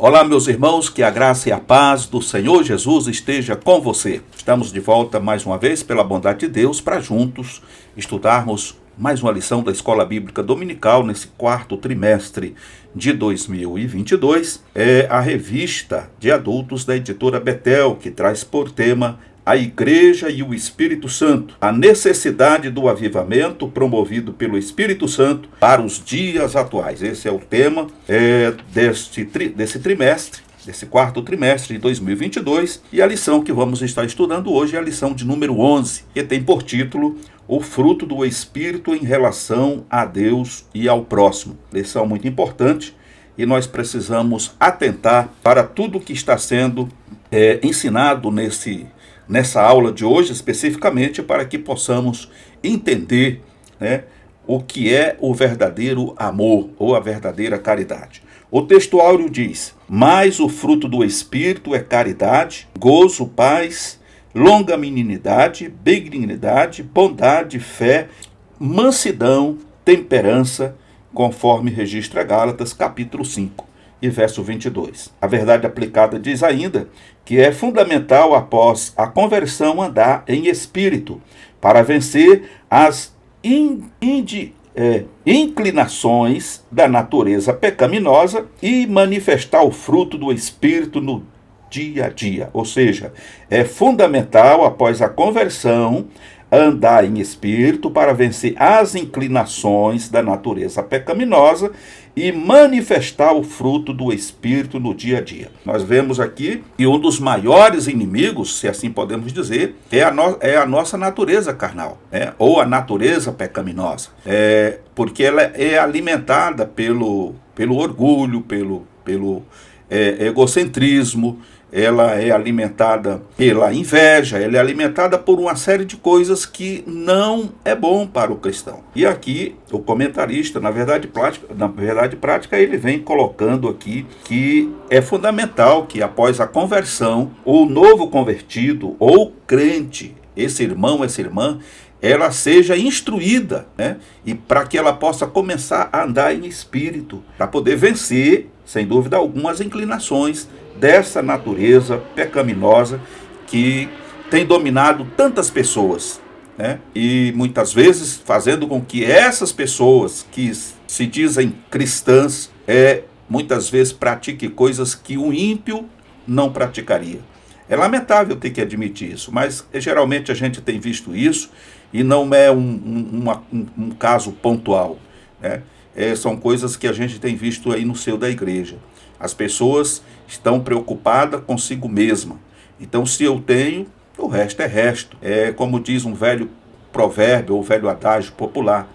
Olá, meus irmãos, que a graça e a paz do Senhor Jesus esteja com você. Estamos de volta mais uma vez, pela bondade de Deus, para juntos estudarmos mais uma lição da Escola Bíblica Dominical nesse quarto trimestre de 2022. É a revista de adultos da editora Betel, que traz por tema a Igreja e o Espírito Santo, a necessidade do avivamento promovido pelo Espírito Santo para os dias atuais. Esse é o tema desse trimestre, desse quarto trimestre de 2022, e a lição que vamos estar estudando hoje é a lição de número 11, que tem por título O fruto do Espírito em relação a Deus e ao próximo. Lição muito importante, e nós precisamos atentar para tudo que está sendo ensinado nessa aula de hoje, especificamente para que possamos entender, o que é o verdadeiro amor ou a verdadeira caridade. O texto áureo diz: mas o fruto do Espírito é caridade, gozo, paz, longanimidade, benignidade, bondade, fé, mansidão, temperança, conforme registra Gálatas capítulo 5. E verso 22. A verdade aplicada diz ainda que é fundamental após a conversão andar em espírito para vencer as inclinações da natureza pecaminosa e manifestar o fruto do Espírito no dia a dia. Ou seja, é fundamental após a conversão andar em espírito para vencer as inclinações da natureza pecaminosa e manifestar o fruto do Espírito no dia a dia. Nós vemos aqui que um dos maiores inimigos, se assim podemos dizer, é a nossa natureza carnal, ou a natureza pecaminosa, porque ela é alimentada pelo orgulho, pelo egocentrismo. Ela é alimentada pela inveja, ela é alimentada por uma série de coisas que não é bom para o cristão. E aqui o comentarista, na verdade prática, ele vem colocando aqui que é fundamental que após a conversão, o novo convertido ou crente, esse irmão, essa irmã, ela seja instruída, e para que ela possa começar a andar em espírito, para poder vencer, sem dúvida alguma, as inclinações dessa natureza pecaminosa que tem dominado tantas pessoas, e muitas vezes fazendo com que essas pessoas que se dizem cristãs, muitas vezes pratiquem coisas que o ímpio não praticaria. É lamentável ter que admitir isso, mas geralmente a gente tem visto isso e não é um caso pontual, são coisas que a gente tem visto aí no seio da igreja. As pessoas estão preocupadas consigo mesma. Então, se eu tenho, o resto é resto. É como diz um velho provérbio ou velho adágio popular,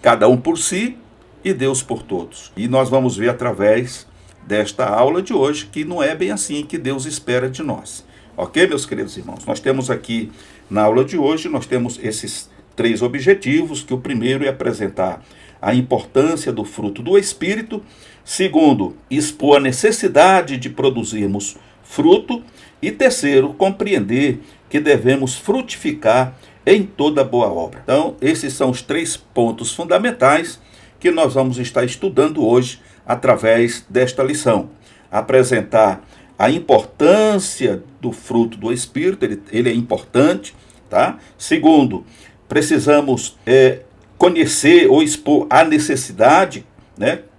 cada um por si e Deus por todos. E nós vamos ver através desta aula de hoje que não é bem assim que Deus espera de nós. Ok, meus queridos irmãos? Nós temos aqui, na aula de hoje, nós temos esses 3 objetivos, que o primeiro é apresentar a importância do fruto do Espírito. Segundo, expor a necessidade de produzirmos fruto. E terceiro, compreender que devemos frutificar em toda boa obra. Então, esses são os 3 pontos fundamentais que nós vamos estar estudando hoje através desta lição. Apresentar a importância do fruto do Espírito, ele é importante, tá? Segundo, precisamos conhecer ou expor a necessidade,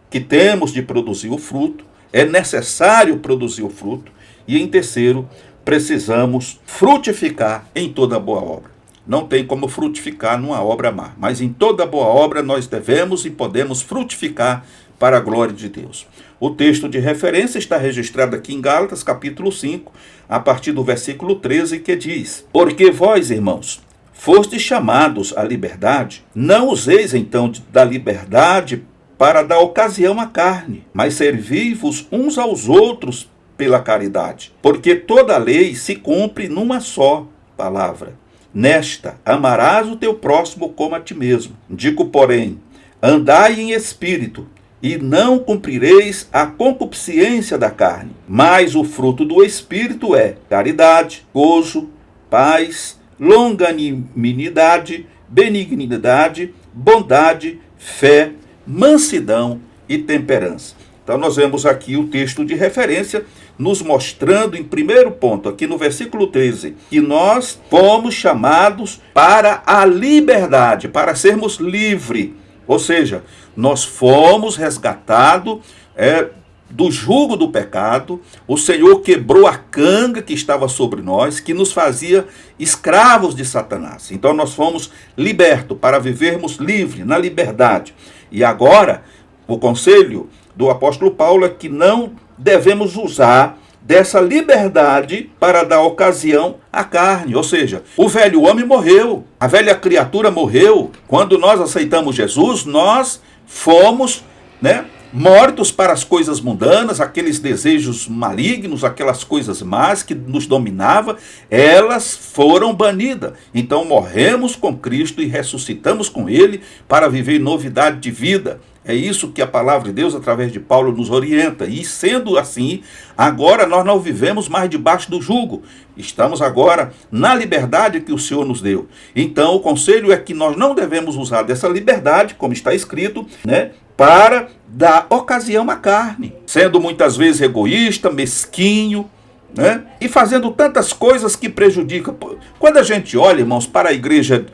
que temos de produzir o fruto, é necessário produzir o fruto. E em terceiro, precisamos frutificar em toda boa obra. Não tem como frutificar numa obra má, mas em toda boa obra nós devemos e podemos frutificar para a glória de Deus. O texto de referência está registrado aqui em Gálatas, capítulo 5, a partir do versículo 13, que diz: porque vós, irmãos, fostes chamados à liberdade, não useis então da liberdade para dar ocasião à carne, mas servi-vos uns aos outros pela caridade. Porque toda a lei se cumpre numa só palavra. Nesta, amarás o teu próximo como a ti mesmo. Digo, porém, andai em espírito, e não cumprireis a concupiscência da carne. Mas o fruto do Espírito é caridade, gozo, paz, longanimidade, benignidade, bondade, fé, mansidão e temperança. Então nós vemos aqui o texto de referência nos mostrando em primeiro ponto, aqui no versículo 13, que nós fomos chamados para a liberdade, para sermos livres. Ou seja, nós fomos resgatados do jugo do pecado. O Senhor quebrou a canga que estava sobre nós, que nos fazia escravos de Satanás. Então nós fomos libertos para vivermos livres, na liberdade. E agora, o conselho do apóstolo Paulo é que não devemos usar dessa liberdade para dar ocasião à carne. Ou seja, o velho homem morreu, a velha criatura morreu. Quando nós aceitamos Jesus, nós fomos, mortos para as coisas mundanas, aqueles desejos malignos, aquelas coisas más que nos dominavam, elas foram banidas. Então morremos com Cristo e ressuscitamos com Ele para viver novidade de vida. É isso que a palavra de Deus, através de Paulo, nos orienta. E sendo assim, agora nós não vivemos mais debaixo do jugo. Estamos agora na liberdade que o Senhor nos deu. Então o conselho é que nós não devemos usar dessa liberdade, como está escrito, para dar ocasião à carne, sendo muitas vezes egoísta, mesquinho, e fazendo tantas coisas que prejudicam. Quando a gente olha, irmãos, para a igreja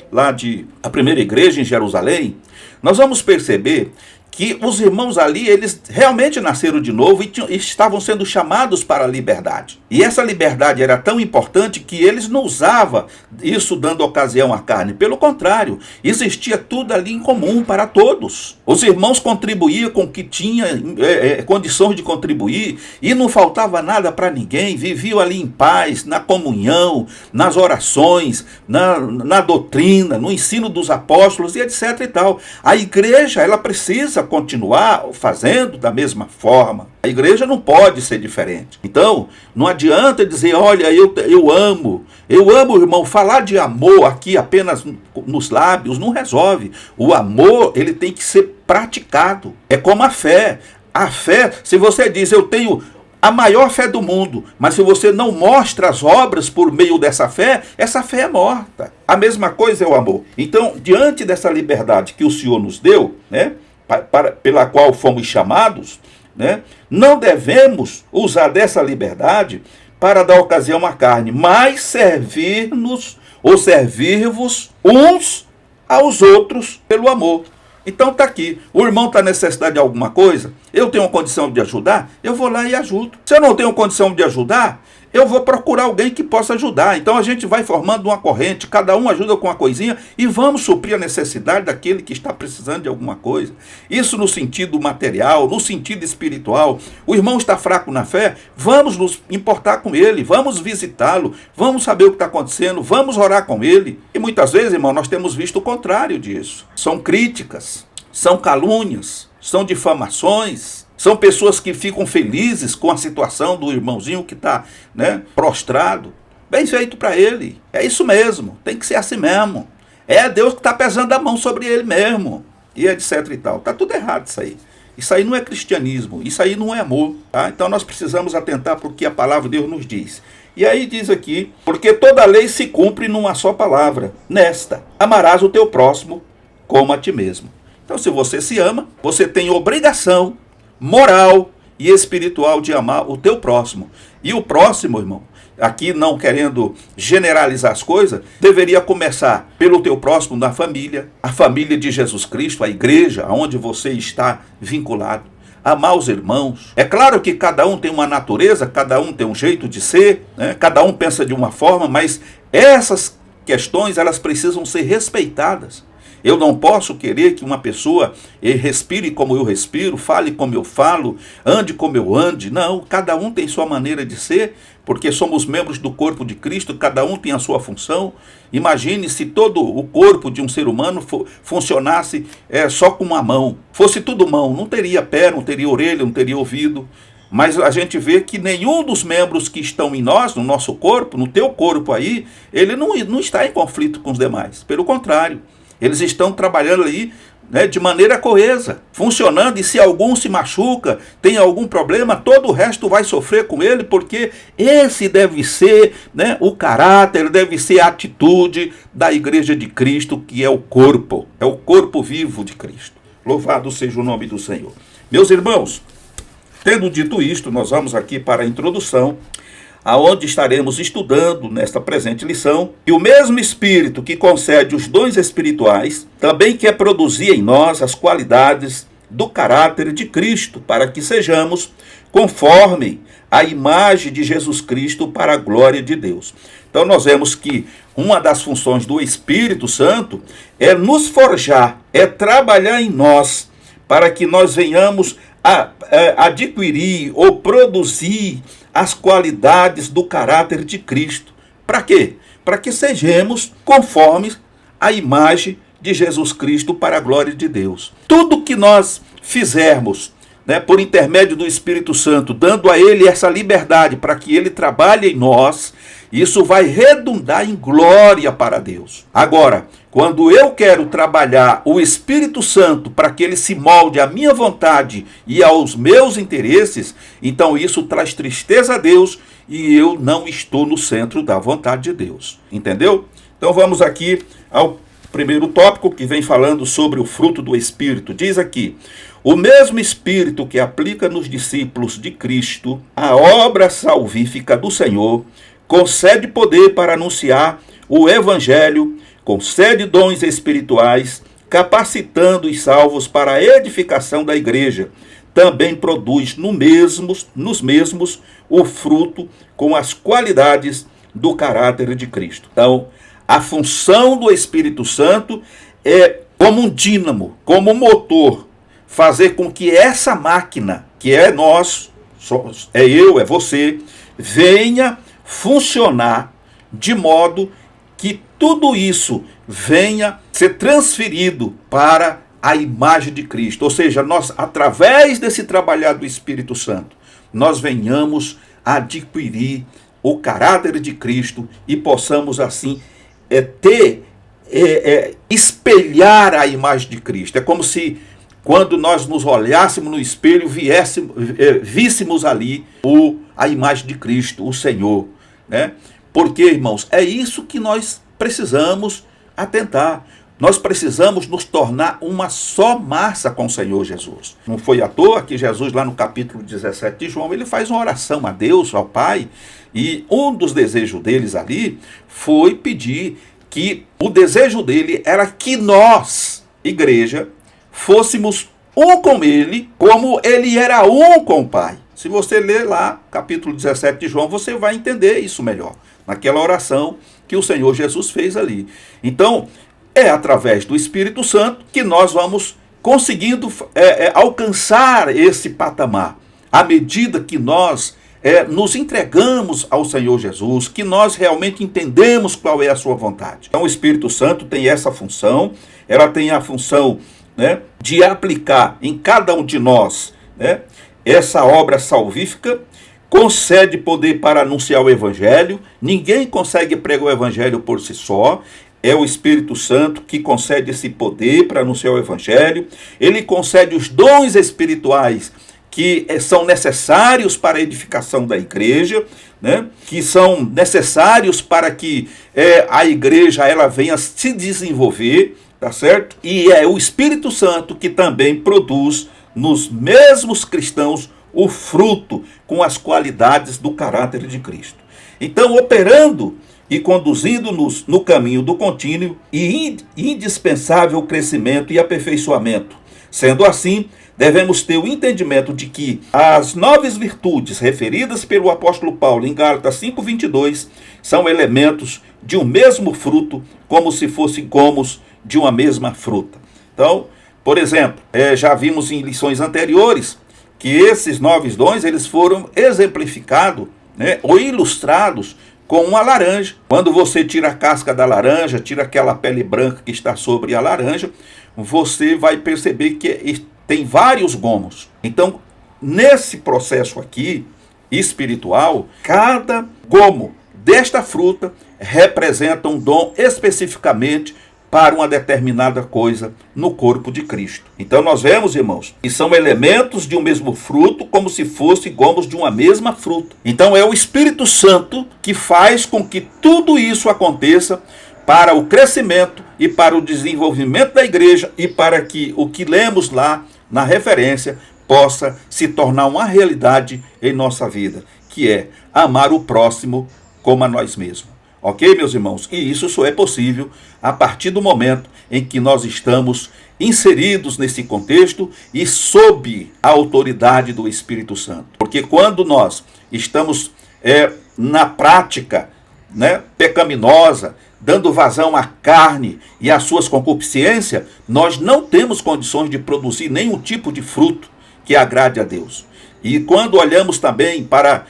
a primeira igreja em Jerusalém, nós vamos perceber que os irmãos ali, eles realmente nasceram de novo e estavam sendo chamados para a liberdade. E essa liberdade era tão importante que eles não usavam isso dando ocasião à carne. Pelo contrário, existia tudo ali em comum para todos. Os irmãos contribuíam com o que tinha condições de contribuir e não faltava nada para ninguém. Viviam ali em paz, na comunhão, nas orações, na doutrina, no ensino dos apóstolos e etc e tal. A igreja, ela precisa continuar fazendo da mesma forma. A igreja não pode ser diferente. Então, não adianta dizer, olha, eu amo, irmão. Falar de amor aqui apenas nos lábios não resolve. O amor, ele tem que ser praticado. É como a fé. A fé, se você diz, eu tenho a maior fé do mundo, mas se você não mostra as obras por meio dessa fé, essa fé é morta. A mesma coisa é o amor. Então, diante dessa liberdade que o Senhor nos deu, pela qual fomos chamados, não devemos usar dessa liberdade para dar ocasião à carne, mas servir-vos uns aos outros pelo amor. Então está aqui, o irmão está necessidade de alguma coisa, eu tenho condição de ajudar, eu vou lá e ajudo. Se eu não tenho condição de ajudar, eu vou procurar alguém que possa ajudar. Então a gente vai formando uma corrente, cada um ajuda com uma coisinha e vamos suprir a necessidade daquele que está precisando de alguma coisa. Isso no sentido material, no sentido espiritual. O irmão está fraco na fé, vamos nos importar com ele, vamos visitá-lo, vamos saber o que está acontecendo, vamos orar com ele. E muitas vezes, irmão, nós temos visto o contrário disso. São críticas, são calúnias, são difamações. São pessoas que ficam felizes com a situação do irmãozinho que está prostrado. Bem feito para ele. É isso mesmo. Tem que ser assim mesmo. É Deus que está pesando a mão sobre ele mesmo. E etc e tal. Está tudo errado isso aí. Isso aí não é cristianismo. Isso aí não é amor. Tá? Então nós precisamos atentar para o que a palavra de Deus nos diz. E aí diz aqui, porque toda lei se cumpre numa só palavra. Nesta, amarás o teu próximo como a ti mesmo. Então se você se ama, você tem obrigação moral e espiritual de amar o teu próximo. E o próximo, irmão, aqui não querendo generalizar as coisas, deveria começar pelo teu próximo na família, a família de Jesus Cristo, a igreja, onde você está vinculado. Amar os irmãos. É claro que cada um tem uma natureza, cada um tem um jeito de ser, cada um pensa de uma forma, mas essas questões, elas precisam ser respeitadas. Eu não posso querer que uma pessoa respire como eu respiro, fale como eu falo, ande como eu ande. Não, cada um tem sua maneira de ser, porque somos membros do corpo de Cristo, cada um tem a sua função. Imagine se todo o corpo de um ser humano funcionasse só com uma mão. Fosse tudo mão, não teria pé, não teria orelha, não teria ouvido. Mas a gente vê que nenhum dos membros que estão em nós, no nosso corpo, no teu corpo aí, ele não está em conflito com os demais. Pelo contrário. Eles estão trabalhando aí de maneira coesa, funcionando, e se algum se machuca, tem algum problema, todo o resto vai sofrer com ele, porque esse deve ser o caráter, deve ser a atitude da igreja de Cristo, que é o corpo vivo de Cristo. Louvado seja o nome do Senhor. Meus irmãos, Tendo dito isto, nós vamos aqui para a introdução, aonde estaremos estudando nesta presente lição, que o mesmo Espírito que concede os dons espirituais também quer produzir em nós as qualidades do caráter de Cristo, para que sejamos conforme a imagem de Jesus Cristo para a glória de Deus. Então nós vemos que uma das funções do Espírito Santo é nos forjar, é trabalhar em nós, para que nós venhamos a adquirir ou produzir as qualidades do caráter de Cristo. Para quê? Para que sejamos conformes à imagem de Jesus Cristo para a glória de Deus. Tudo que nós fizermos, por intermédio do Espírito Santo, dando a Ele essa liberdade para que Ele trabalhe em nós, isso vai redundar em glória para Deus. Agora, quando eu quero trabalhar o Espírito Santo para que ele se molde à minha vontade e aos meus interesses, então isso traz tristeza a Deus e eu não estou no centro da vontade de Deus. Entendeu? Então vamos aqui ao primeiro tópico que vem falando sobre o fruto do Espírito. Diz aqui: o mesmo Espírito que aplica nos discípulos de Cristo a obra salvífica do Senhor concede poder para anunciar o Evangelho, concede dons espirituais, capacitando os salvos para a edificação da igreja. Também produz nos mesmos o fruto com as qualidades do caráter de Cristo. Então, a função do Espírito Santo é como um dínamo, como um motor, fazer com que essa máquina, que é nós, é eu, é você, venha funcionar de modo que tudo isso venha ser transferido para a imagem de Cristo. Ou seja, nós, através desse trabalhar do Espírito Santo, nós venhamos a adquirir o caráter de Cristo e possamos assim espelhar a imagem de Cristo. É como se quando nós nos olhássemos no espelho, víssemos ali a imagem de Cristo, o Senhor. Porque, irmãos, é isso que nós precisamos atentar. Nós precisamos nos tornar uma só massa com o Senhor Jesus. Não foi à toa que Jesus, lá no capítulo 17 de João, ele faz uma oração a Deus, ao Pai, e um dos desejos deles ali foi pedir que o desejo dele era que nós, igreja, fôssemos um com ele, como ele era um com o Pai. Se você ler lá, capítulo 17 de João, você vai entender isso melhor, naquela oração que o Senhor Jesus fez ali. Então, é através do Espírito Santo que nós vamos conseguindo alcançar esse patamar, à medida que nós nos entregamos ao Senhor Jesus, que nós realmente entendemos qual é a sua vontade. Então, o Espírito Santo tem essa função, ela tem a função de aplicar em cada um de nós essa obra salvífica, concede poder para anunciar o Evangelho. Ninguém consegue pregar o Evangelho por si só. É o Espírito Santo que concede esse poder para anunciar o Evangelho. Ele concede os dons espirituais que são necessários para a edificação da igreja, que são necessários para que a igreja ela venha se desenvolver, tá certo? E é o Espírito Santo que também produz nos mesmos cristãos o fruto com as qualidades do caráter de Cristo. Então, operando e conduzindo-nos no caminho do contínuo e indispensável crescimento e aperfeiçoamento. Sendo assim, devemos ter o entendimento de que as 9 virtudes referidas pelo apóstolo Paulo em Gálatas 5:22 são elementos de um mesmo fruto, como se fossem gomos de uma mesma fruta. Então, por exemplo, já vimos em lições anteriores que esses 9 dons eles foram exemplificados ou ilustrados com uma laranja. Quando você tira a casca da laranja, tira aquela pele branca que está sobre a laranja, você vai perceber que tem vários gomos. Então, nesse processo aqui, espiritual, cada gomo desta fruta representa um dom especificamente para uma determinada coisa no corpo de Cristo. Então nós vemos, irmãos, que são elementos de um mesmo fruto, como se fossem gomos de uma mesma fruta. Então é o Espírito Santo que faz com que tudo isso aconteça para o crescimento e para o desenvolvimento da igreja e para que o que lemos lá na referência possa se tornar uma realidade em nossa vida, que é amar o próximo como a nós mesmos. Ok, meus irmãos? E isso só é possível a partir do momento em que nós estamos inseridos nesse contexto e sob a autoridade do Espírito Santo. Porque quando nós estamos na prática pecaminosa, dando vazão à carne e às suas concupiscências, nós não temos condições de produzir nenhum tipo de fruto que agrade a Deus. E quando olhamos também para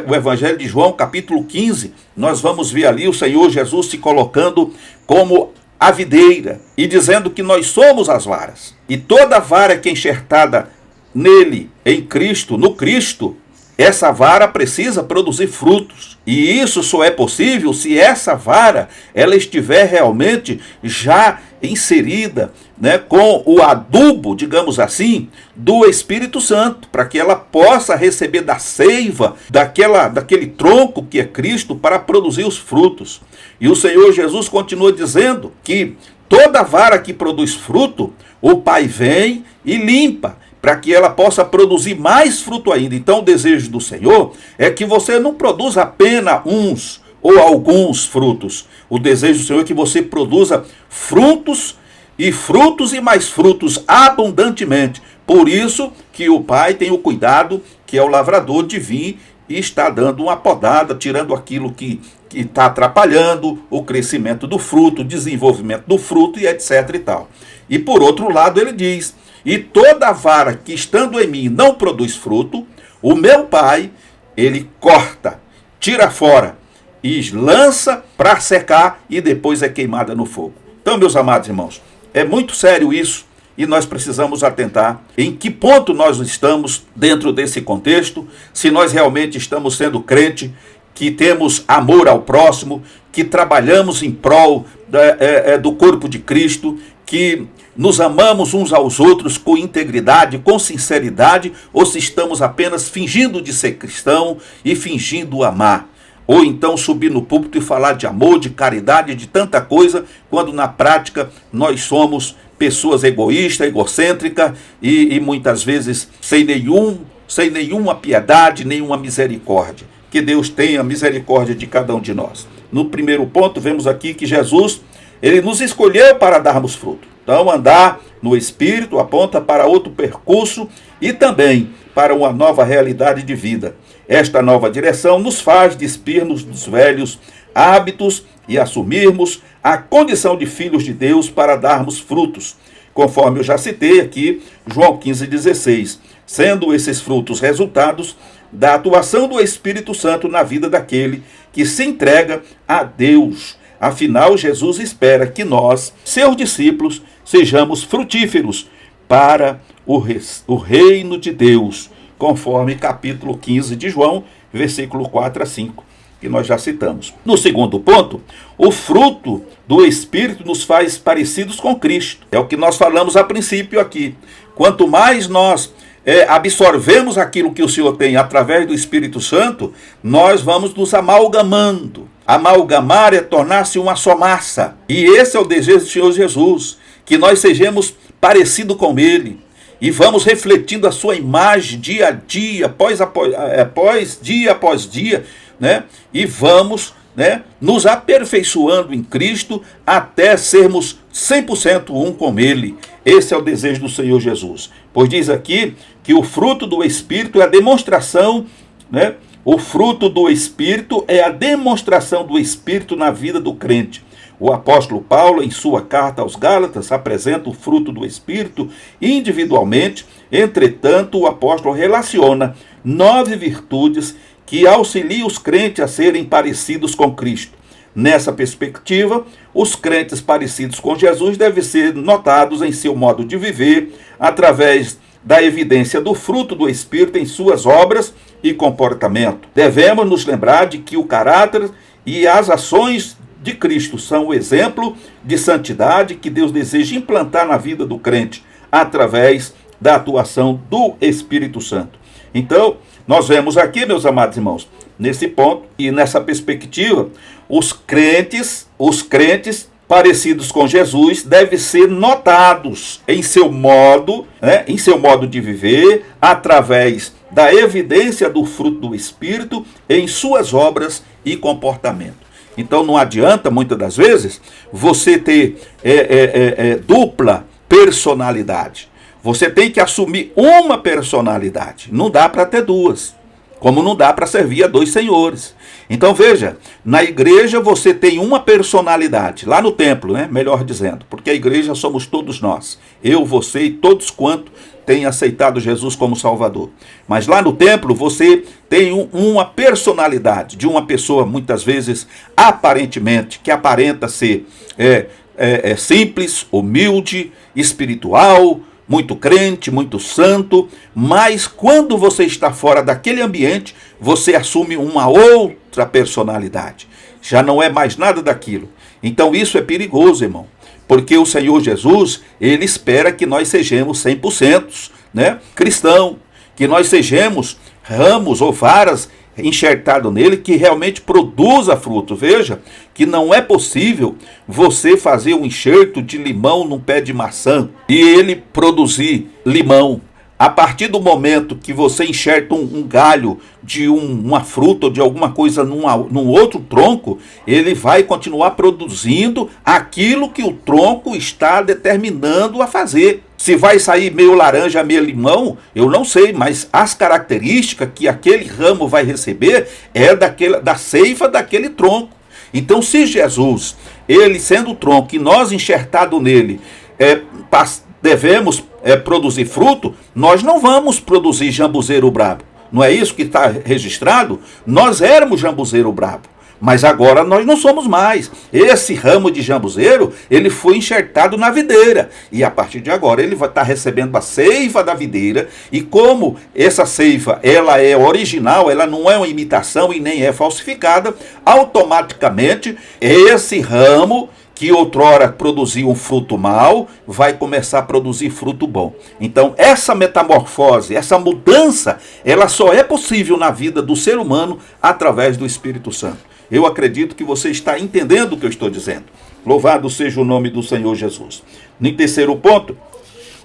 o Evangelho de João, capítulo 15, nós vamos ver ali o Senhor Jesus se colocando como a videira e dizendo que nós somos as varas. E toda vara que é enxertada nele, em Cristo, no Cristo, essa vara precisa produzir frutos. E isso só é possível se essa vara ela estiver realmente já inserida com o adubo, digamos assim, do Espírito Santo, para que ela possa receber da seiva, daquele tronco que é Cristo, para produzir os frutos. E o Senhor Jesus continua dizendo que toda vara que produz fruto, o Pai vem e limpa, para que ela possa produzir mais fruto ainda. Então o desejo do Senhor é que você não produza apenas uns ou alguns frutos. O desejo do Senhor é que você produza frutos e mais frutos abundantemente. Por isso que o Pai tem o cuidado, que é o lavrador, de vir e está dando uma podada, tirando aquilo que está atrapalhando o crescimento do fruto, o desenvolvimento do fruto e etc e tal. E por outro lado ele diz: e toda vara que estando em mim não produz fruto, o meu Pai, ele corta, tira fora e lança para secar e depois é queimada no fogo. Então, meus amados irmãos, é muito sério isso e nós precisamos atentar em que ponto nós estamos dentro desse contexto, se nós realmente estamos sendo crente, que temos amor ao próximo, que trabalhamos em prol do corpo de Cristo, que nos amamos uns aos outros com integridade, com sinceridade, ou se estamos apenas fingindo de ser cristão e fingindo amar. Ou então subir no púlpito e falar de amor, de caridade, de tanta coisa, quando na prática nós somos pessoas egoístas, egocêntricas e muitas vezes sem nenhuma piedade, nenhuma misericórdia. Que Deus tenha misericórdia de cada um de nós. No primeiro ponto, vemos aqui que Jesus, ele nos escolheu para darmos fruto. Então, andar no Espírito aponta para outro percurso e também para uma nova realidade de vida. Esta nova direção nos faz despir-nos dos velhos hábitos e assumirmos a condição de filhos de Deus para darmos frutos. Conforme eu já citei aqui, João 15,16. Sendo esses frutos resultados da atuação do Espírito Santo na vida daquele que se entrega a Deus. Afinal, Jesus espera que nós, seus discípulos, sejamos frutíferos para o reino de Deus, conforme capítulo 15 de João, versículo 4 a 5, que nós já citamos. No segundo ponto, o fruto do Espírito nos faz parecidos com Cristo. É o que nós falamos a princípio aqui. Quanto mais nós absorvemos aquilo que o Senhor tem através do Espírito Santo, nós vamos nos amalgamando. Amalgamar é tornar-se uma só massa. E esse é o desejo do Senhor Jesus, que nós sejamos parecidos com Ele. E vamos refletindo a sua imagem dia a dia, dia após dia, e vamos nos aperfeiçoando em Cristo até sermos 100% um com Ele. Esse é o desejo do Senhor Jesus. Pois diz aqui que o fruto do Espírito é a demonstração, o fruto do Espírito é a demonstração do Espírito na vida do crente. O apóstolo Paulo, em sua carta aos Gálatas, apresenta o fruto do Espírito individualmente. Entretanto, o apóstolo relaciona 9 virtudes que auxiliam os crentes a serem parecidos com Cristo. Nessa perspectiva, os crentes parecidos com Jesus devem ser notados em seu modo de viver, através da evidência do fruto do Espírito em suas obras e comportamento. Devemos nos lembrar de que o caráter e as ações de Cristo são o exemplo de santidade que Deus deseja implantar na vida do crente, através da atuação do Espírito Santo. Então, nós vemos aqui, meus amados irmãos, nesse ponto e nessa perspectiva, os crentes parecidos com Jesus devem ser notados em seu modo, em seu modo de viver, através da evidência do fruto do Espírito em suas obras e comportamento. Então não adianta, muitas das vezes, você ter dupla personalidade. Você tem que assumir uma personalidade. Não dá para ter duas. Como não dá para servir a dois senhores. Então veja, na igreja você tem uma personalidade. Lá no templo, melhor dizendo. Porque a igreja somos todos nós. Eu, você e todos quanto têm aceitado Jesus como Salvador. Mas lá no templo você tem uma personalidade de uma pessoa, muitas vezes, aparentemente, que aparenta ser simples, humilde, espiritual, muito crente, muito santo, mas quando você está fora daquele ambiente, você assume uma outra personalidade. Já não é mais nada daquilo. Então isso é perigoso, irmão, porque o Senhor Jesus, ele espera que nós sejamos 100%, cristão, que nós sejamos ramos ou varas enxertado nele, que realmente produza fruto. Veja que não é possível você fazer um enxerto de limão num pé de maçã e ele produzir limão. A partir do momento que você enxerta um galho de uma fruta ou de alguma coisa num outro tronco, ele vai continuar produzindo aquilo que o tronco está determinando a fazer. Se vai sair meio laranja, meio limão, eu não sei, mas as características que aquele ramo vai receber é da seiva daquele tronco. Então, se Jesus, ele sendo o tronco e nós enxertado nele, devemos produzir fruto, nós não vamos produzir jambuzeiro brabo. Não é isso que está registrado? Nós éramos jambuzeiro brabo. Mas agora nós não somos mais. Esse ramo de jambuzeiro, ele foi enxertado na videira. E a partir de agora ele vai estar recebendo a seiva da videira. E como essa seiva, ela é original, ela não é uma imitação e nem é falsificada, automaticamente esse ramo que outrora produziu um fruto mau, vai começar a produzir fruto bom. Então, essa metamorfose, essa mudança, ela só é possível na vida do ser humano através do Espírito Santo. Eu acredito que você está entendendo o que eu estou dizendo. Louvado seja o nome do Senhor Jesus. No terceiro ponto,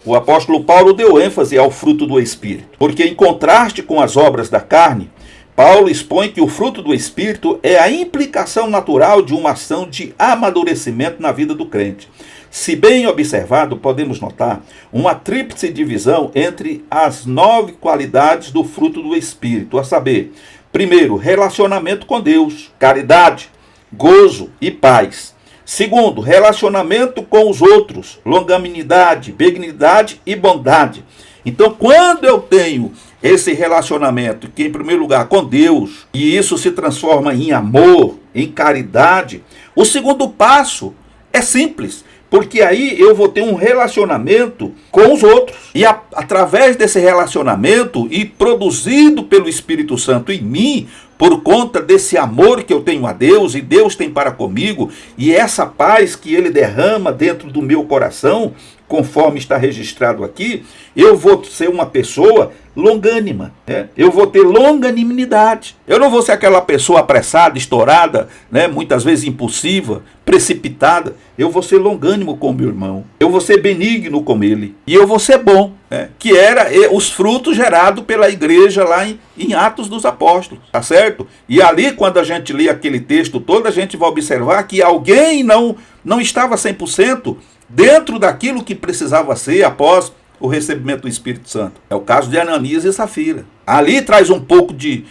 o apóstolo Paulo deu ênfase ao fruto do Espírito, porque em contraste com as obras da carne, Paulo expõe que o fruto do Espírito é a implicação natural de uma ação de amadurecimento na vida do crente. Se bem observado, podemos notar uma tríplice divisão entre as 9 qualidades do fruto do Espírito, a saber, primeiro, relacionamento com Deus, caridade, gozo e paz. Segundo, relacionamento com os outros, longanimidade, benignidade e bondade. Então, quando eu tenho esse relacionamento, que em primeiro lugar com Deus, e isso se transforma em amor, em caridade, o segundo passo é simples, porque aí eu vou ter um relacionamento com os outros. E através desse relacionamento, e produzido pelo Espírito Santo em mim, por conta desse amor que eu tenho a Deus, e Deus tem para comigo, e essa paz que Ele derrama dentro do meu coração, conforme está registrado aqui, eu vou ser uma pessoa longânima, eu vou ter longanimidade. Eu não vou ser aquela pessoa apressada, estourada, muitas vezes impulsiva, precipitada. Eu vou ser longânimo com o meu irmão, eu vou ser benigno com ele, e eu vou ser bom, que era os frutos gerados pela igreja lá em Atos dos Apóstolos, tá certo? E ali, quando a gente lê aquele texto todo, a gente vai observar que alguém não estava 100% dentro daquilo que precisava ser após o recebimento do Espírito Santo. É o caso de Ananias e Safira. Ali traz um pouco de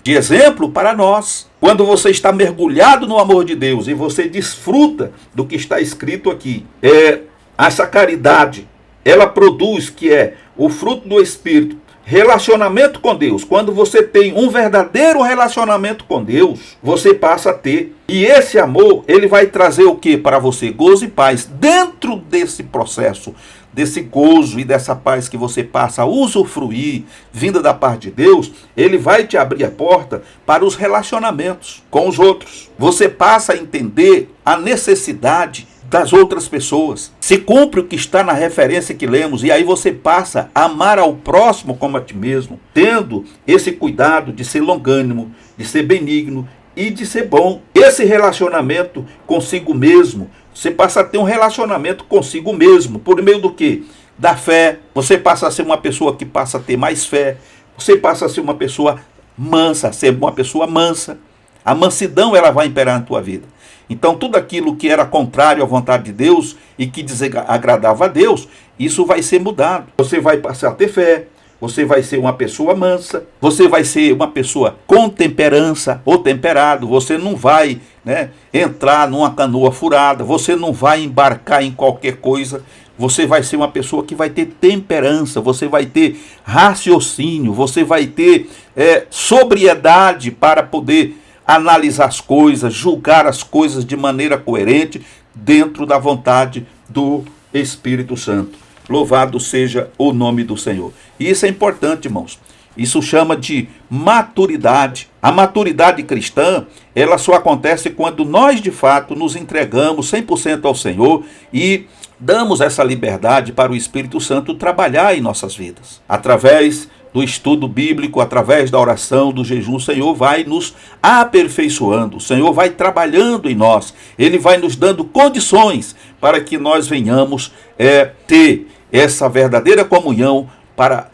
exemplo para nós. Quando você está mergulhado no amor de Deus e você desfruta do que está escrito aqui, essa caridade, ela produz, que é o fruto do Espírito, relacionamento com Deus. Quando você tem um verdadeiro relacionamento com Deus, você passa a ter. E esse amor, ele vai trazer o que para você? Gozo e paz. Dentro desse processo, desse gozo e dessa paz que você passa a usufruir, vinda da parte de Deus, ele vai te abrir a porta para os relacionamentos com os outros. Você passa a entender a necessidade das outras pessoas. Se cumpre o que está na referência que lemos, e aí você passa a amar ao próximo como a ti mesmo, tendo esse cuidado de ser longânimo, de ser benigno e de ser bom. Esse relacionamento consigo mesmo, você passa a ter um relacionamento consigo mesmo, por meio do quê? Da fé. Você passa a ser uma pessoa que passa a ter mais fé. Você passa a ser uma pessoa mansa, a ser uma pessoa mansa. A mansidão, ela vai imperar na tua vida. Então, tudo aquilo que era contrário à vontade de Deus e que desagradava a Deus, isso vai ser mudado. Você vai passar a ter fé, você vai ser uma pessoa mansa, você vai ser uma pessoa com temperança ou temperado, você não vai, entrar numa canoa furada, você não vai embarcar em qualquer coisa, você vai ser uma pessoa que vai ter temperança, você vai ter raciocínio, você vai ter sobriedade para poder analisar as coisas, julgar as coisas de maneira coerente dentro da vontade do Espírito Santo. Louvado seja o nome do Senhor. E isso é importante, irmãos. Isso chama de maturidade. A maturidade cristã, ela só acontece quando nós, de fato, nos entregamos 100% ao Senhor e damos essa liberdade para o Espírito Santo trabalhar em nossas vidas. Através do estudo bíblico, através da oração, do jejum, o Senhor vai nos aperfeiçoando, o Senhor vai trabalhando em nós, Ele vai nos dando condições para que nós venhamos ter essa verdadeira comunhão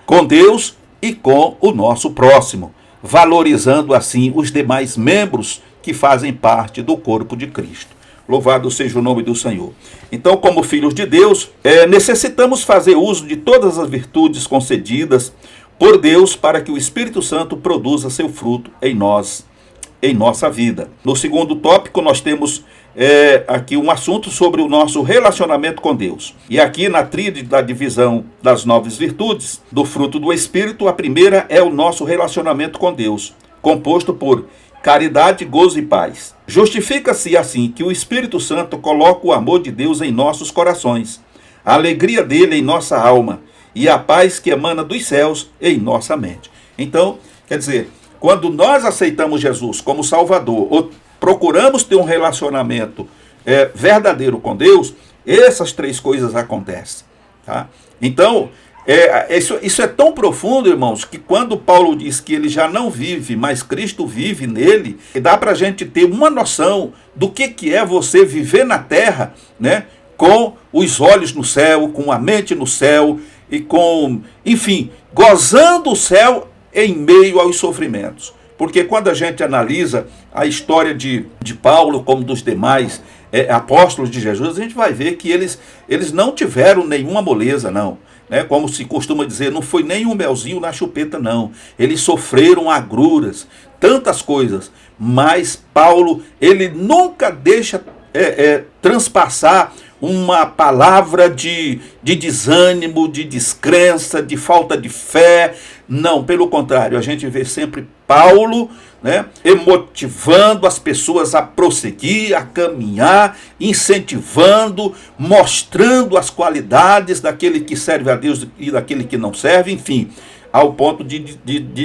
com Deus e com o nosso próximo, valorizando assim os demais membros que fazem parte do corpo de Cristo. Louvado seja o nome do Senhor. Então, como filhos de Deus, necessitamos fazer uso de todas as virtudes concedidas por Deus para que o Espírito Santo produza seu fruto em nós, em nossa vida. No segundo tópico, nós temos aqui um assunto sobre o nosso relacionamento com Deus. E aqui na tríade da divisão das 9 virtudes do fruto do Espírito, a primeira é o nosso relacionamento com Deus, composto por caridade, gozo e paz. Justifica-se assim que o Espírito Santo coloca o amor de Deus em nossos corações, a alegria dele em nossa alma e a paz que emana dos céus em nossa mente. Então, quer dizer, quando nós aceitamos Jesus como Salvador, ou procuramos ter um relacionamento verdadeiro com Deus, essas 3 coisas acontecem. Tá? Então, isso é tão profundo, irmãos, que quando Paulo diz que ele já não vive, mas Cristo vive nele, dá para a gente ter uma noção do que é você viver na terra, com os olhos no céu, com a mente no céu, e enfim, gozando o céu em meio aos sofrimentos. Porque quando a gente analisa a história de Paulo, como dos demais apóstolos de Jesus, a gente vai ver que eles não tiveram nenhuma moleza, não. Como se costuma dizer, não foi nem um melzinho na chupeta, não. Eles sofreram agruras, tantas coisas. Mas Paulo, ele nunca deixa transpassar uma palavra de desânimo, de descrença, de falta de fé. Não, pelo contrário, a gente vê sempre Paulo motivando as pessoas a prosseguir, a caminhar, incentivando, mostrando as qualidades daquele que serve a Deus e daquele que não serve, enfim, ao ponto de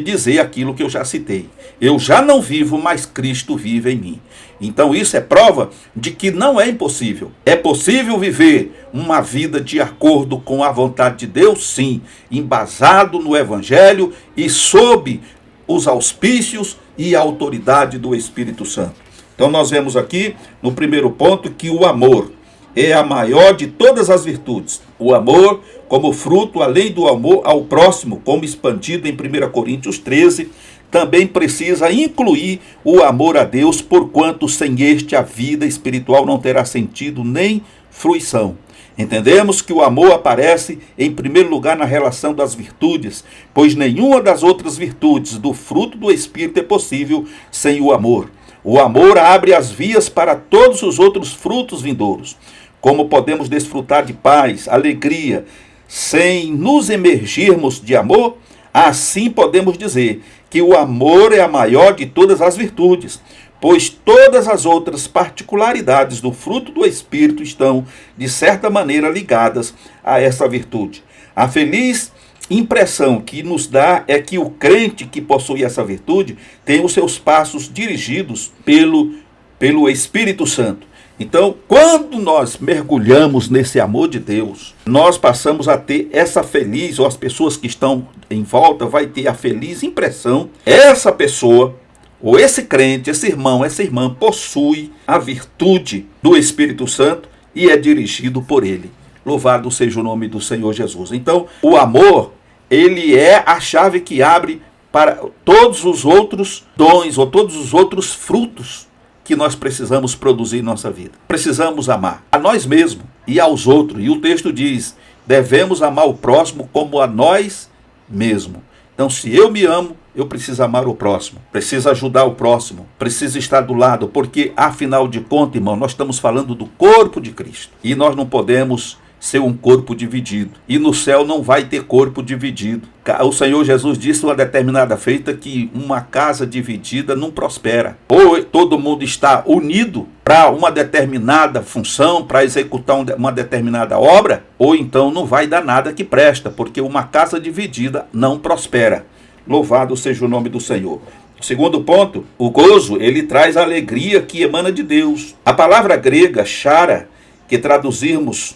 dizer aquilo que eu já citei. Eu já não vivo, mas Cristo vive em mim. Então isso é prova de que não é impossível. É possível viver uma vida de acordo com a vontade de Deus, sim, embasado no Evangelho e sob os auspícios e a autoridade do Espírito Santo. Então nós vemos aqui, no primeiro ponto, que o amor é a maior de todas as virtudes. O amor como fruto, além do amor ao próximo, como expandido em 1 Coríntios 13, também precisa incluir o amor a Deus, porquanto sem este a vida espiritual não terá sentido nem fruição. Entendemos que o amor aparece em primeiro lugar na relação das virtudes, pois nenhuma das outras virtudes do fruto do Espírito é possível sem o amor. O amor abre as vias para todos os outros frutos vindouros. Como podemos desfrutar de paz, alegria, sem nos emergirmos de amor? Assim podemos dizer que o amor é a maior de todas as virtudes, pois todas as outras particularidades do fruto do Espírito estão, de certa maneira, ligadas a essa virtude. A feliz impressão que nos dá é que o crente que possui essa virtude tem os seus passos dirigidos pelo Espírito Santo. Então, quando nós mergulhamos nesse amor de Deus, nós passamos a ter essa feliz, ou as pessoas que estão em volta vai ter a feliz impressão, essa pessoa ou esse crente, esse irmão, essa irmã possui a virtude do Espírito Santo e é dirigido por ele. Louvado seja o nome do Senhor Jesus. Então, o amor, ele é a chave que abre para todos os outros dons ou todos os outros frutos que nós precisamos produzir em nossa vida. Precisamos amar a nós mesmos e aos outros. E o texto diz, devemos amar o próximo como a nós mesmos. Então, se eu me amo, eu preciso amar o próximo, preciso ajudar o próximo, preciso estar do lado, porque, afinal de contas, irmão, nós estamos falando do corpo de Cristo. E nós não podemos ser um corpo dividido. E no céu não vai ter corpo dividido. O Senhor Jesus disse uma determinada feita que uma casa dividida não prospera. Ou todo mundo está unido para uma determinada função, para executar uma determinada obra, ou então não vai dar nada que presta, porque uma casa dividida não prospera. Louvado seja o nome do Senhor. Segundo ponto, o gozo, ele traz a alegria que emana de Deus. A palavra grega, chara, que traduzimos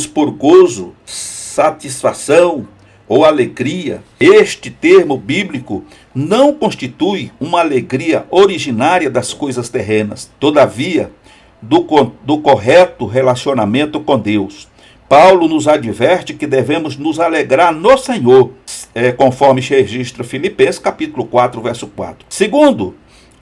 por gozo, satisfação ou alegria, este termo bíblico não constitui uma alegria originária das coisas terrenas, todavia, do correto relacionamento com Deus. Paulo nos adverte que devemos nos alegrar no Senhor, conforme registra Filipenses capítulo 4, verso 4. Segundo,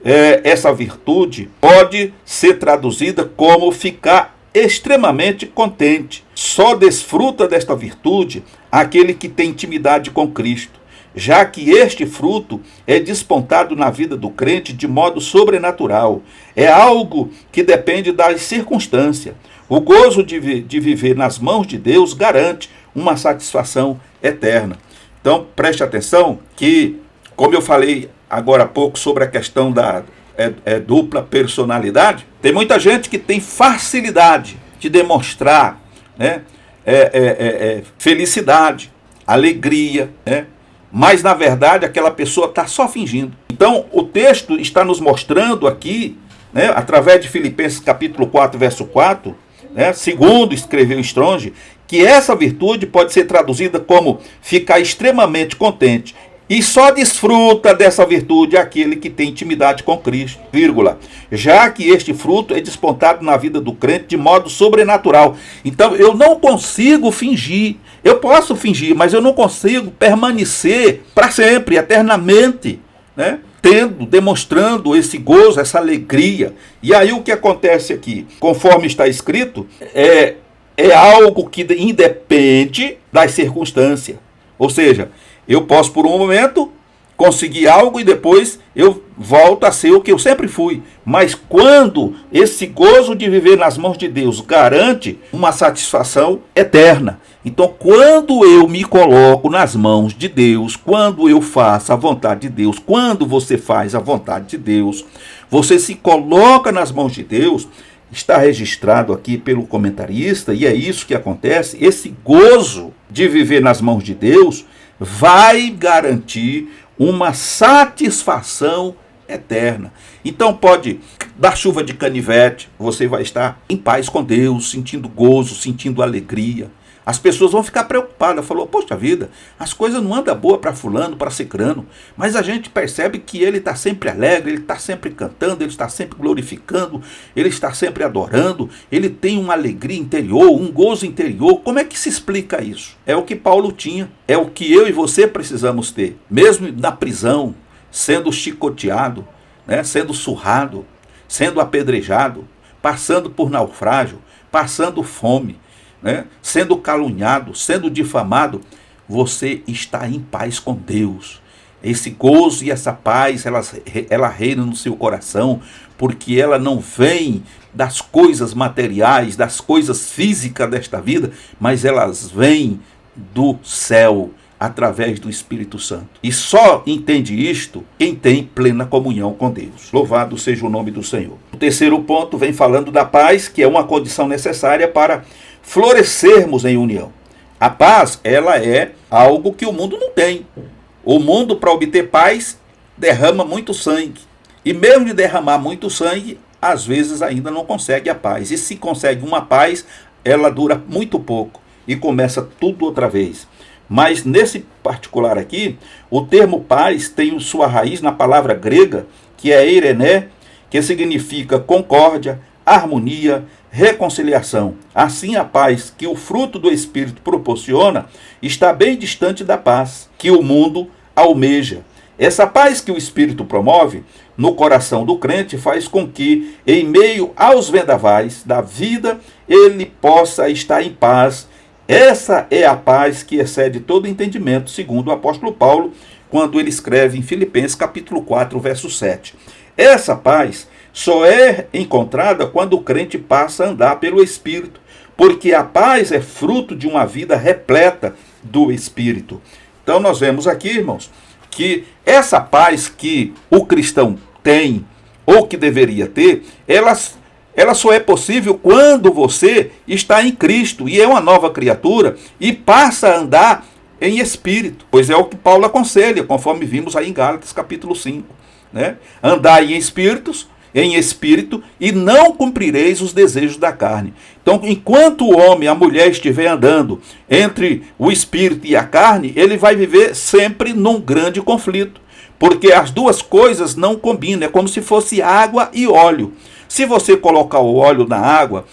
essa virtude pode ser traduzida como ficar extremamente contente. Só desfruta desta virtude aquele que tem intimidade com Cristo, já que este fruto é despontado na vida do crente de modo sobrenatural. É algo que depende das circunstâncias. O gozo de viver nas mãos de Deus garante uma satisfação eterna. Então, preste atenção que, como eu falei agora há pouco sobre a questão da dupla personalidade, tem muita gente que tem facilidade de demonstrar, né, felicidade, alegria, né, mas na verdade aquela pessoa está só fingindo. Então o texto está nos mostrando aqui, né, através de Filipenses capítulo 4, verso 4, né, segundo escreveu Strong, que essa virtude pode ser traduzida como ficar extremamente contente. E só desfruta dessa virtude aquele que tem intimidade com Cristo, vírgula, já que este fruto é despontado na vida do crente de modo sobrenatural. Então eu não consigo fingir, eu posso fingir, mas eu não consigo permanecer para sempre, eternamente, né? Demonstrando esse gozo, essa alegria. E aí o que acontece aqui? Conforme está escrito, é algo que independe das circunstâncias. Ou seja, eu posso por um momento conseguir algo e depois eu volto a ser o que eu sempre fui. Mas quando esse gozo de viver nas mãos de Deus garante uma satisfação eterna. Então, quando eu me coloco nas mãos de Deus, quando eu faço a vontade de Deus, quando você faz a vontade de Deus, você se coloca nas mãos de Deus, está registrado aqui pelo comentarista, e é isso que acontece, esse gozo de viver nas mãos de Deus vai garantir uma satisfação eterna. Então pode dar chuva de canivete, você vai estar em paz com Deus, sentindo gozo, sentindo alegria. As pessoas vão ficar preocupadas, falou, poxa vida, as coisas não andam boas para fulano, para cicrano, mas a gente percebe que ele está sempre alegre, ele está sempre cantando, ele está sempre glorificando, ele está sempre adorando, ele tem uma alegria interior, um gozo interior. Como é que se explica isso? É o que Paulo tinha, é o que eu e você precisamos ter, mesmo na prisão, sendo chicoteado, né, sendo surrado, sendo apedrejado, passando por naufrágio, passando fome, né, sendo caluniado, sendo difamado, você está em paz com Deus. Esse gozo e essa paz, ela reina no seu coração, porque ela não vem das coisas materiais, das coisas físicas desta vida, mas elas vêm do céu, através do Espírito Santo. E só entende isto quem tem plena comunhão com Deus. Louvado seja o nome do Senhor. O terceiro ponto vem falando da paz, que é uma condição necessária para florescermos em união. A paz, ela é algo que o mundo não tem. O mundo, para obter paz, derrama muito sangue. E mesmo de derramar muito sangue, às vezes ainda não consegue a paz. E se consegue uma paz, ela dura muito pouco e começa tudo outra vez. Mas nesse particular aqui, o termo paz tem sua raiz na palavra grega, que é eirené, que significa concórdia, harmonia, reconciliação. Assim, a paz que o fruto do Espírito proporciona está bem distante da paz que o mundo almeja. Essa paz que o Espírito promove no coração do crente faz com que, em meio aos vendavais da vida, ele possa estar em paz. Essa é a paz que excede todo entendimento, segundo o apóstolo Paulo, quando ele escreve em Filipenses capítulo 4, verso 7. Essa paz só é encontrada quando o crente passa a andar pelo Espírito, porque a paz é fruto de uma vida repleta do Espírito. Então nós vemos aqui, irmãos, que essa paz que o cristão tem, ou que deveria ter, ela só é possível quando você está em Cristo e é uma nova criatura e passa a andar em espírito, pois é o que Paulo aconselha, conforme vimos aí em Gálatas capítulo 5, né? Andai em espírito, e não cumprireis os desejos da carne. Então, enquanto o homem, a mulher estiver andando entre o espírito e a carne, ele vai viver sempre num grande conflito, porque as duas coisas não combinam, é como se fosse água e óleo. Se você colocar o óleo na água,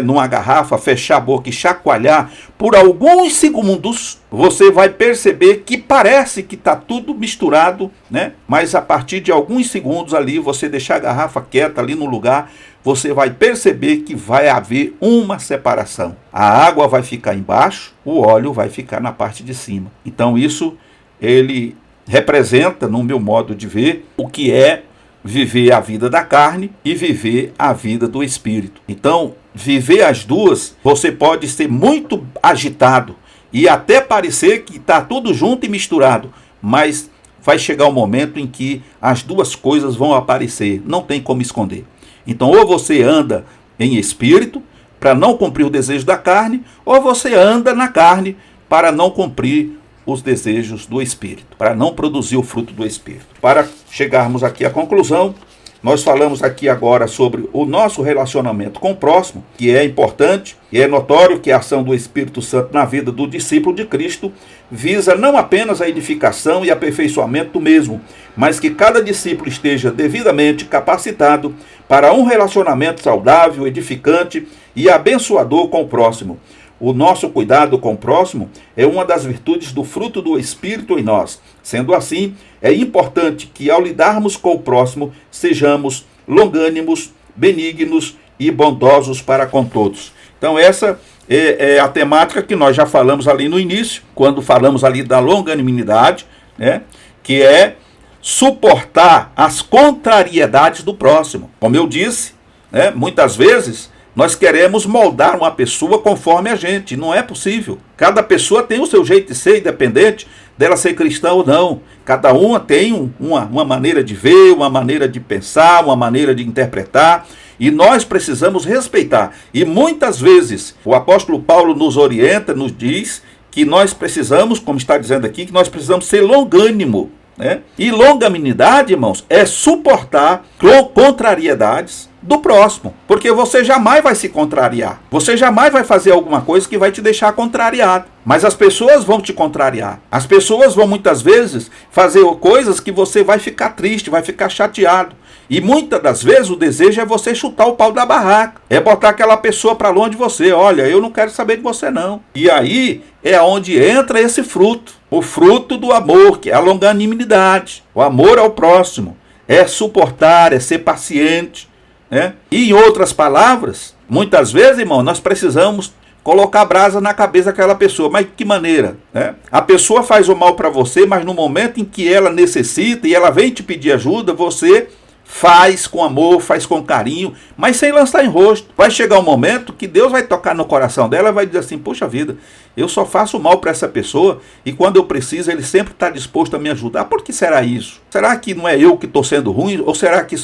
numa garrafa, fechar a boca e chacoalhar, por alguns segundos, você vai perceber que parece que está tudo misturado, né? Mas a partir de alguns segundos ali, você deixar a garrafa quieta ali no lugar, você vai perceber que vai haver uma separação. A água vai ficar embaixo, o óleo vai ficar na parte de cima. Então isso, ele representa, no meu modo de ver, o que é viver a vida da carne e viver a vida do espírito. Então, viver as duas, você pode ser muito agitado e até parecer que está tudo junto e misturado, mas vai chegar um momento em que as duas coisas vão aparecer, não tem como esconder. Então, ou você anda em espírito para não cumprir o desejo da carne, ou você anda na carne para não cumprir os desejos do Espírito, para não produzir o fruto do Espírito. Para chegarmos aqui à conclusão, nós falamos aqui agora sobre o nosso relacionamento com o próximo, que é importante, e é notório que a ação do Espírito Santo na vida do discípulo de Cristo visa não apenas a edificação e aperfeiçoamento do mesmo, mas que cada discípulo esteja devidamente capacitado para um relacionamento saudável, edificante e abençoador com o próximo. O nosso cuidado com o próximo é uma das virtudes do fruto do Espírito em nós. Sendo assim, é importante que ao lidarmos com o próximo, sejamos longânimos, benignos e bondosos para com todos. Então essa é a temática que nós já falamos ali no início, quando falamos ali da longanimidade, né, que é suportar as contrariedades do próximo. Como eu disse, né, muitas vezes nós queremos moldar uma pessoa conforme a gente. Não é possível. Cada pessoa tem o seu jeito de ser, independente dela ser cristã ou não. Cada uma tem uma maneira de ver, uma maneira de pensar, uma maneira de interpretar. E nós precisamos respeitar. E muitas vezes o apóstolo Paulo nos orienta, nos diz que nós precisamos, como está dizendo aqui, que nós precisamos ser longânimo, né? E longanimidade, irmãos, é suportar contrariedades do próximo, porque você jamais vai se contrariar, você jamais vai fazer alguma coisa que vai te deixar contrariado, mas as pessoas vão te contrariar, as pessoas vão muitas vezes fazer coisas que você vai ficar triste, vai ficar chateado, e muitas das vezes o desejo é você chutar o pau da barraca, é botar aquela pessoa para longe de você, olha, eu não quero saber de você não, e aí é onde entra esse fruto, o fruto do amor, que é a longanimidade, o amor ao próximo, é suportar, é ser paciente, né? E em outras palavras, muitas vezes, irmão, nós precisamos colocar brasa na cabeça daquela pessoa. Mas de que maneira? Né? A pessoa faz o mal para você, mas no momento em que ela necessita e ela vem te pedir ajuda, você faz com amor, faz com carinho, mas sem lançar em rosto. Vai chegar um momento que Deus vai tocar no coração dela e vai dizer assim, poxa vida, eu só faço mal para essa pessoa e quando eu preciso ele sempre está disposto a me ajudar. Por que será isso? Será que não é eu que estou sendo ruim? Ou será que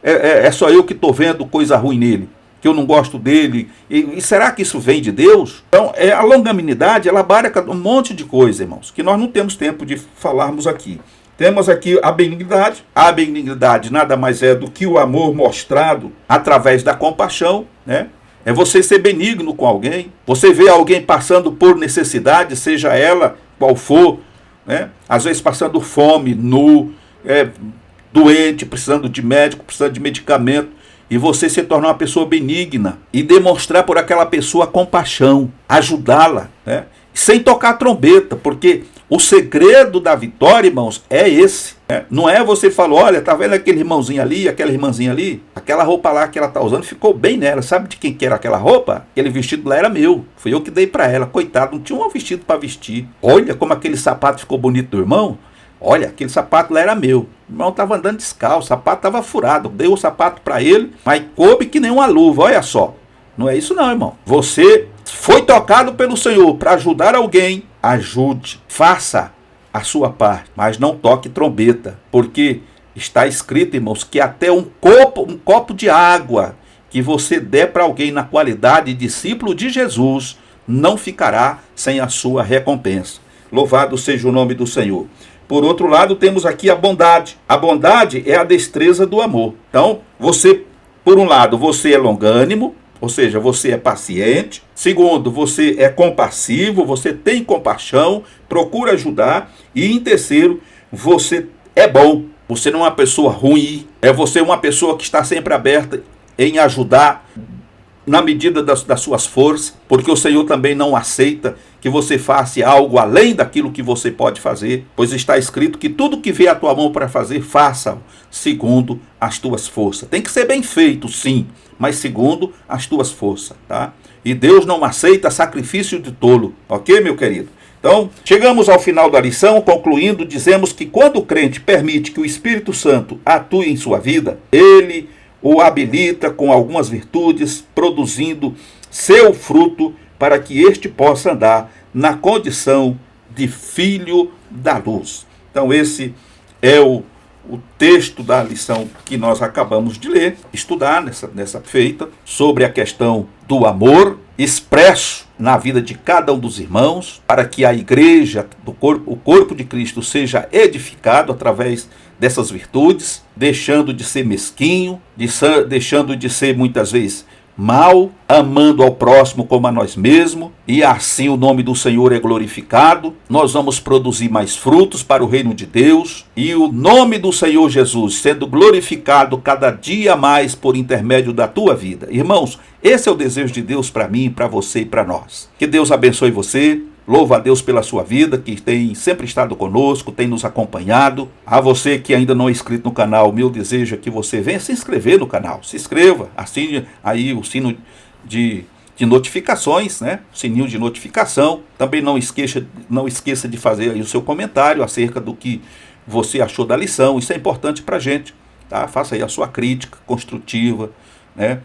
é só eu que estou vendo coisa ruim nele? Que eu não gosto dele? E será que isso vem de Deus? Então, a longanimidade, ela abarca um monte de coisa, irmãos, que nós não temos tempo de falarmos aqui. Temos aqui a benignidade. A benignidade nada mais é do que o amor mostrado através da compaixão, né? É você ser benigno com alguém. Você vê alguém passando por necessidade, seja ela qual for, né? Às vezes passando fome, nu, doente, precisando de médico, precisando de medicamento, e você se tornar uma pessoa benigna e demonstrar por aquela pessoa compaixão, ajudá-la, né? Sem tocar trombeta, porque o segredo da vitória, irmãos, é esse. Não é você falar, olha, tá vendo aquele irmãozinho ali, aquela irmãzinha ali? Aquela roupa lá que ela tá usando ficou bem nela. Sabe de quem que era aquela roupa? Aquele vestido lá era meu. Fui eu que dei para ela. Coitado, não tinha um vestido para vestir. Olha como aquele sapato ficou bonito do irmão. Olha, aquele sapato lá era meu. O irmão estava andando descalço, o sapato estava furado. Dei o sapato para ele, mas coube que nem uma luva, olha só. Não é isso não, irmão. Você foi tocado pelo Senhor para ajudar alguém, ajude, faça a sua parte, mas não toque trombeta, porque está escrito, irmãos, que até um copo de água que você der para alguém na qualidade de discípulo de Jesus, não ficará sem a sua recompensa. Louvado seja o nome do Senhor. Por outro lado, temos aqui a bondade. A bondade é a destreza do amor. Então, você, por um lado, você é longânimo, ou seja, você é paciente. Segundo, você é compassivo, você tem compaixão, procura ajudar. E em terceiro, você é bom. Você não é uma pessoa ruim, você uma pessoa que está sempre aberta em ajudar na medida das suas forças, porque o Senhor também não aceita que você faça algo além daquilo que você pode fazer, pois está escrito que tudo que vier à tua mão para fazer, faça segundo as tuas forças. Tem que ser bem feito, sim, mas segundo as tuas forças, tá? E Deus não aceita sacrifício de tolo, ok, meu querido? Então, chegamos ao final da lição, concluindo, dizemos que quando o crente permite que o Espírito Santo atue em sua vida, ele o habilita com algumas virtudes, produzindo seu fruto para que este possa andar na condição de filho da luz. Então esse é o texto da lição que nós acabamos de ler, estudar nessa feita, sobre a questão do amor expresso na vida de cada um dos irmãos, para que a igreja, o corpo de Cristo seja edificado através dessas virtudes, deixando de ser mesquinho, deixando de ser muitas vezes mal, amando ao próximo como a nós mesmos, e assim o nome do Senhor é glorificado. Nós vamos produzir mais frutos para o reino de Deus, e o nome do Senhor Jesus sendo glorificado cada dia mais por intermédio da tua vida. Irmãos, esse é o desejo de Deus para mim, para você e para nós. Que Deus abençoe você. Louva a Deus pela sua vida, que tem sempre estado conosco, tem nos acompanhado. A você que ainda não é inscrito no canal, meu desejo é que você venha se inscrever no canal. Se inscreva, assine aí o sino de notificações, né? Sininho de notificação. Também não esqueça de fazer aí o seu comentário acerca do que você achou da lição. Isso é importante para a gente, tá? Faça aí a sua crítica construtiva, né?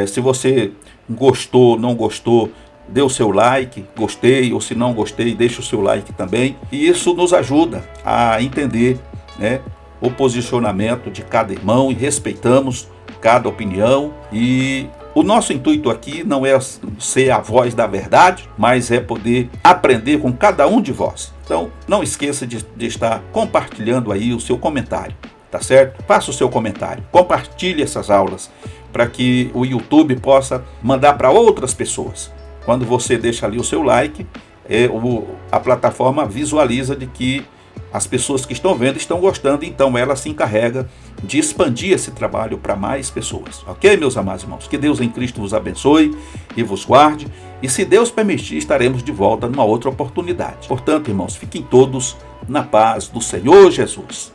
Se você gostou, não gostou, dê o seu like, gostei, ou se não gostei, deixe o seu like também. E isso nos ajuda a entender, né, o posicionamento de cada irmão, e respeitamos cada opinião. E o nosso intuito aqui não é ser a voz da verdade, mas é poder aprender com cada um de vós. Então, não esqueça de estar compartilhando aí o seu comentário, tá certo? Faça o seu comentário, compartilhe essas aulas, para que o YouTube possa mandar para outras pessoas. Quando você deixa ali o seu like, a plataforma visualiza de que as pessoas que estão vendo estão gostando, então ela se encarrega de expandir esse trabalho para mais pessoas. Ok, meus amados irmãos? Que Deus em Cristo vos abençoe e vos guarde, e se Deus permitir, estaremos de volta numa outra oportunidade. Portanto, irmãos, fiquem todos na paz do Senhor Jesus.